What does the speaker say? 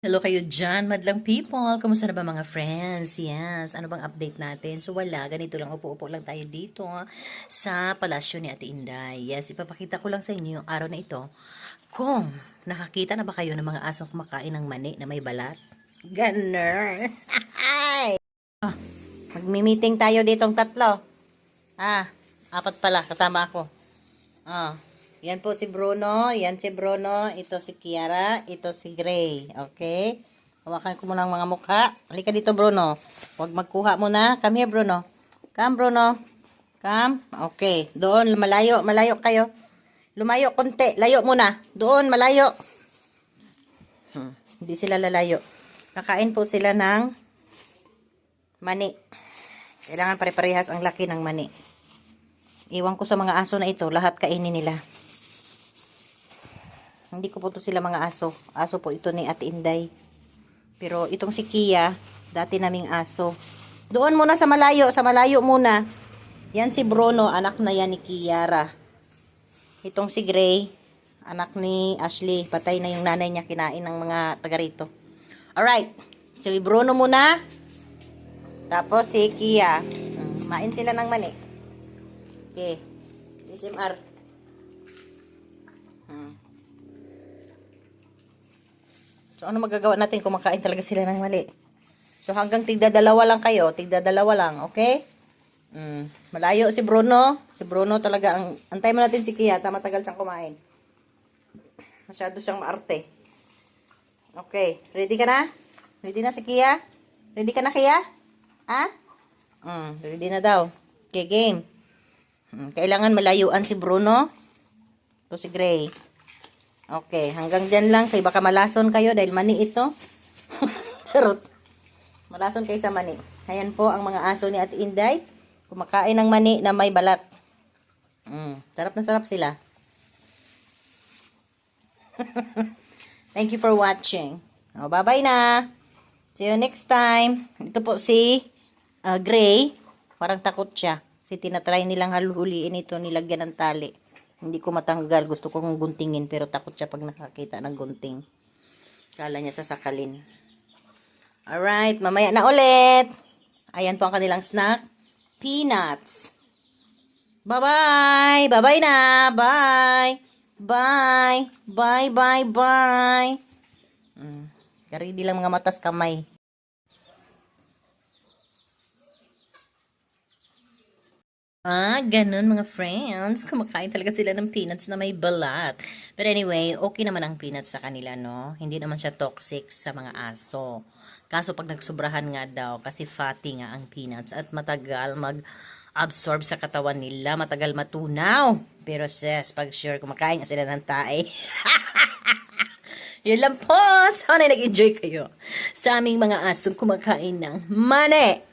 Hello kayo dyan, madlang people. Kumusta na ba mga friends? Yes, ano bang update natin? So wala, ganito lang, upo-upo lang tayo dito sa palasyo ni Ate Inday. Yes, ipapakita ko lang sa inyo yung araw na ito. Kung nakakita na ba kayo ng mga asong kumakain ng mani na may balat? Ganun. Ah, magmi-meeting tayo ditong tatlo. Apat pala, kasama ako. Ah, yan po si Bruno, yan si Bruno, ito si Kiara, ito si Gray. Okay? Hawakan ko muna ang mga mukha. Halika dito, Bruno. Huwag magkuha muna. Come here, Bruno. Come, Bruno. Come. Okay. Doon, malayo, malayo kayo. Lumayo konti. Layo muna. Doon, malayo. Hindi sila lalayo. Kakain po sila ng mani. Kailangan pare-parehas ang laki ng mani. Iwan ko sa mga aso na ito, lahat kainin nila. Hindi ko po to sila mga aso. Aso po ito ni Ate Inday. Pero itong si Kia, dati naming aso. Doon muna sa malayo muna. Yan si Bruno, anak na yan ni Kiara. Itong si Gray, anak ni Ashley. Patay na yung nanay niya, kinain ng mga taga rito. Alright, si Bruno muna. Tapos si Kia. Main sila ng mani. Okay. SMR. So, ano magagawa natin kung makain talaga sila ng mali? So, hanggang tigda-dalawa lang kayo. Tigda-dalawa lang, okay? Malayo si Bruno. Si Bruno talaga ang... Antay mo natin si Kia. Matagal siyang kumain. Masyado siyang maarte. Okay. Ready ka na? Ready na si Kia? Ready ka na, Kia? Ha? Ready na daw. Okay, game. Kailangan malayuan si Bruno. Ito si Gray. Okay, hanggang dyan lang. Kaya baka malason kayo dahil mani ito. Charot. Malason kayo sa mani. Ayan po ang mga aso ni Ate Inday. Kumakain ng mani na may balat. Sarap na sarap sila. Thank you for watching. Bye-bye na. See you next time. Ito po si Gray. Parang takot siya. Kasi tinatry nilang haluhuliin ito, nilagyan ng tali. Hindi ko matanggal. Gusto kong guntingin pero takot siya pag nakakita ng gunting. Kala niya sasakalin. Alright, mamaya na ulit. Ayan po ang kanilang snack. Peanuts. Bye-bye. Bye-bye na. Bye. Bye. Bye, bye, bye. Karidi lang mga matas kamay. Ganun mga friends. Kumakain talaga sila ng peanuts na may balat. But anyway, okay naman ang peanuts sa kanila, no? Hindi naman siya toxic sa mga aso. Kaso pag nagsobrahan nga daw, kasi fatty nga ang peanuts at matagal mag-absorb sa katawan nila, matagal matunaw. Pero sis, pag sure kumakain nga sila ng tae. Yun lang po. Sana nag-enjoy kayo sa aming mga asong kumakain ng mani.